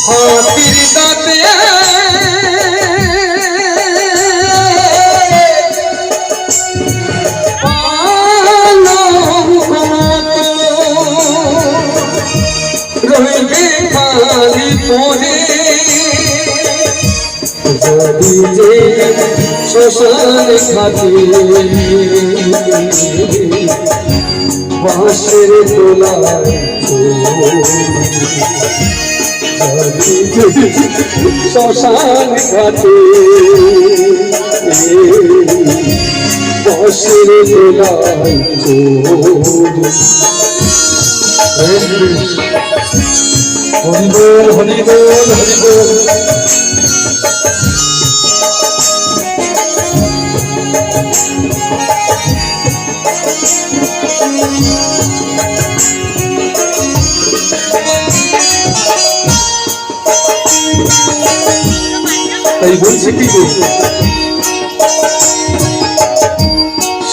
হাতির দাঁতে রইবে খালি পরে যদি যে শ্মশান ঘাটে বাঁশের দোলায় শ্মশান ঘাটে বাঁশের দোলায় হরিবোল হরিবোল হরিবোল। তাই বলছি কি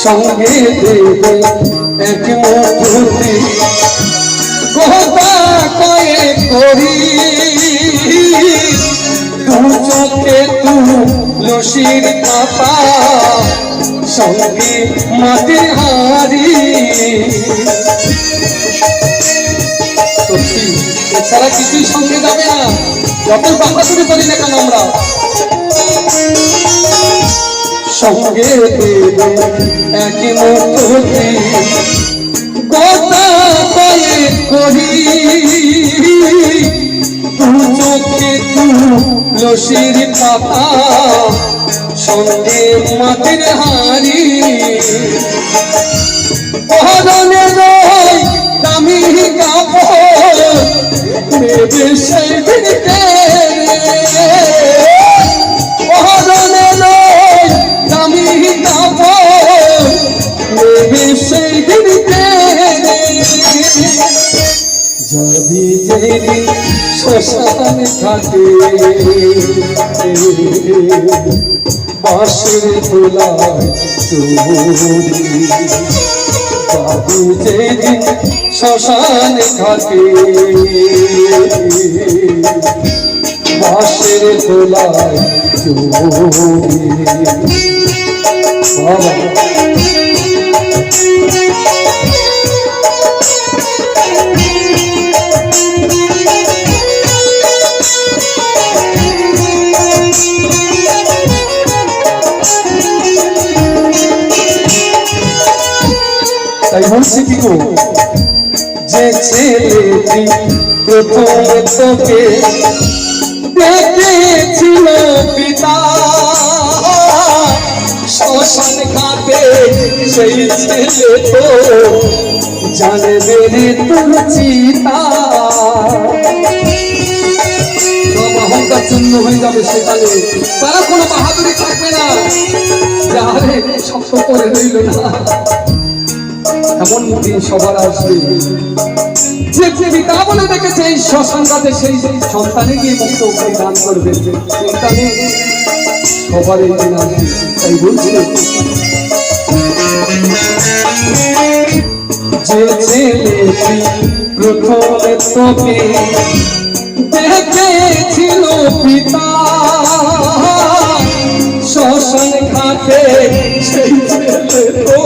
সঙ্গে দেবে এক মুঠোতে কথা কয়ে করি দু চোখে তুলসীর পাতা সঙ্গে মাটির হাড়ি সত্যি এছাড়া কিছুই সঙ্গে যাবে না যতই বাংলা শুরু করি না কেন আমরা সঙ্গে দেবে এক মুঠোতে কথা কয়ে করি দু চোখে তুলসীর পাতা সঙ্গে মাটির হাড়ি পরনে নয় দামি কাপড় নেবে সেই দিনকে পরনে নয় দামি কাপড় নেবে সেই দিনকে যদি যেদিন শ্মশান ঘাটে বাঁশের দোলায় চুরি যদি যেদিন শ্মশান ঘাটে বাঁশের দোলায় চুরি বাবা তাই বলছি কি গো যে ছেলেটি প্রথম তোকে দেখেছিল পিতা শ্মশান ঘাটে সেই ছেলে তো জানবে রে তোর চিতা সব অহংকার চূর্ণ হয়ে যাবে সেখানে তারা কোনো বাহাদুরি থাকবে না যারে শক্ত করে রইল না এমন দিন সবার আসবে যে পিতা বলে দেখেছে এই শ্মশান ঘাটে সেই সন্তানে গিয়ে মুক্ত দান করবে সন্তানে সবার এই দিন আসবে তাই বলছি যে ছেলেটি প্রথমে তোকে দেখেছিল পিতা শ্মশান ঘাটে সেই ছেলে তো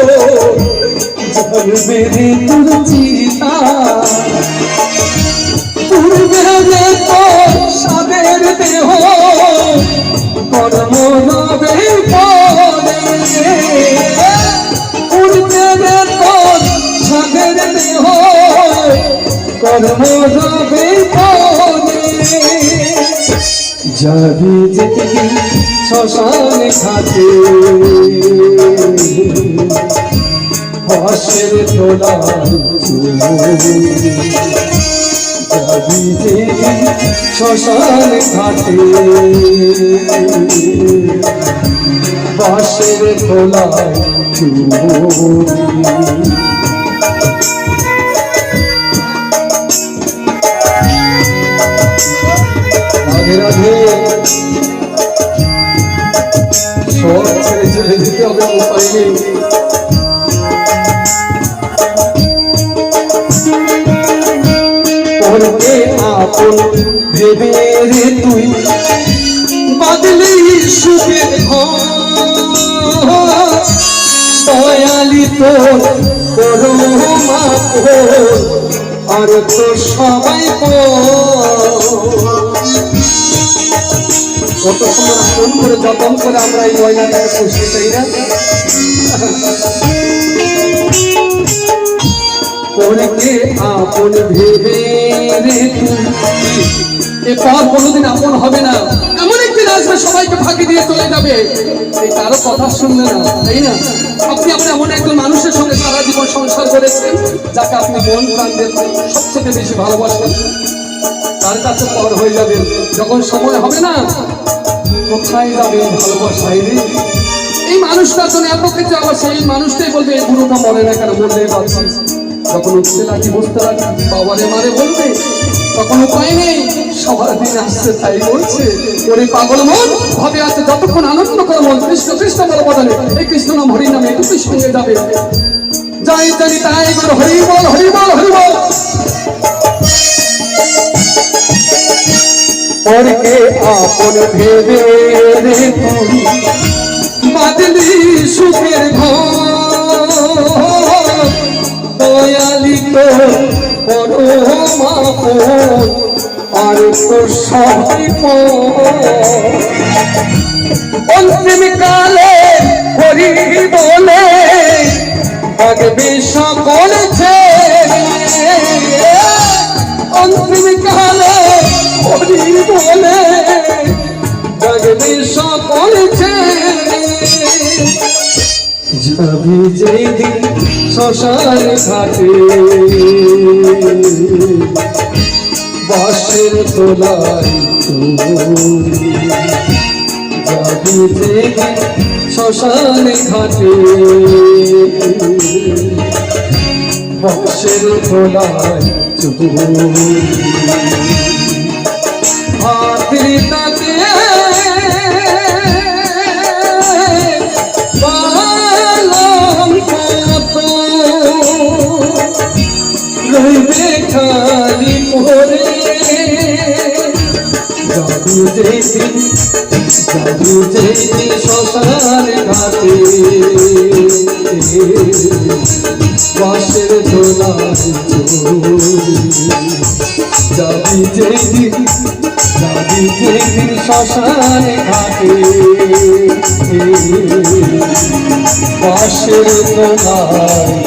জানবে রে তোর চিতা পূর্বে রে তোর সাদের দেহ কর্ম নবে পরে পূর্বে রে তোর সাদের দেহ কর্ম নবে পরে যাবি যেদিন শ্মশান ঘাটে বাঁশের দোলায় যাবি যেদিন শ্মশান ঘাটে বাঁশের দোলায় রাধে রাধে সব ছেড়ে চলে যেতে হবে উপায় নেই আপন ভেবে রে তুই বাদলি সুখের ঘর দয়ালি তোর করুণা আর তো সবাই কত সুন্দর আপন করে যতন করে আমরা এই ময়নাটাকে পুষতে চাই না পরকে আপন ভেবে রে তুই এরপর কোনোদিন আপন হবে না এমন একদিন আসবে সবাইকে ফাঁকি দিয়ে চলে যাবে এই কারো কথা শুনবে না তাই না আপনি এমন একজন মানুষের সঙ্গে সারা জীবন সংসার করেছেন যাকে আপনি মন প্রাণ দিয়ে সবচেয়ে বেশি ভালোবাসেন তার কাছে পর হয়ে যাবেন যখন সময় হবে না কোথায় যাবে ভালোবাসায় রে এই মানুষটার জন্য এত কিছু আবার সেই মানুষটাই বলবে এই বুড়োটা মরে না কেন বললেই পারছি যখন উঠতে লাগি বসতে লাগি বাবারে মারে বলবে তখন উপায় নেই সবার দিন আসছে তাই বলছে ওরে পাগল মন ভাবে আছে যতক্ষণ আনন্দ করে মন কৃষ্ণ কৃষ্ণ বলে বদলে এই কৃষ্ণ নাম হরি নামে এটুকুই সঙ্গে যাবে যাই জানি তাই বল হরি বল হরি বল হরি বল পরকে আপন ভেবে রে তুই বাদলি সুখের ঘর দয়ালি তোর পরমা আর তো সবাই অন্তিম কালে হরি বলে ভাগবে সকলেছে অন্তিম কালে হরি বলে ভাগবে সকলেছে যাবি যেই দিন শ্মশান ঘাটে বাঁশের তোলায় যাবি যেই দিন শ্মশান ঘাটে বাঁশের তোলায় হাতের তাতে রইবে খালি মোরে যাবি যেদিন শ্মশান ঘাটে বাঁশের দোলায় যাবি যেদিন শ্মশান ঘাটে বাঁশের দোলায়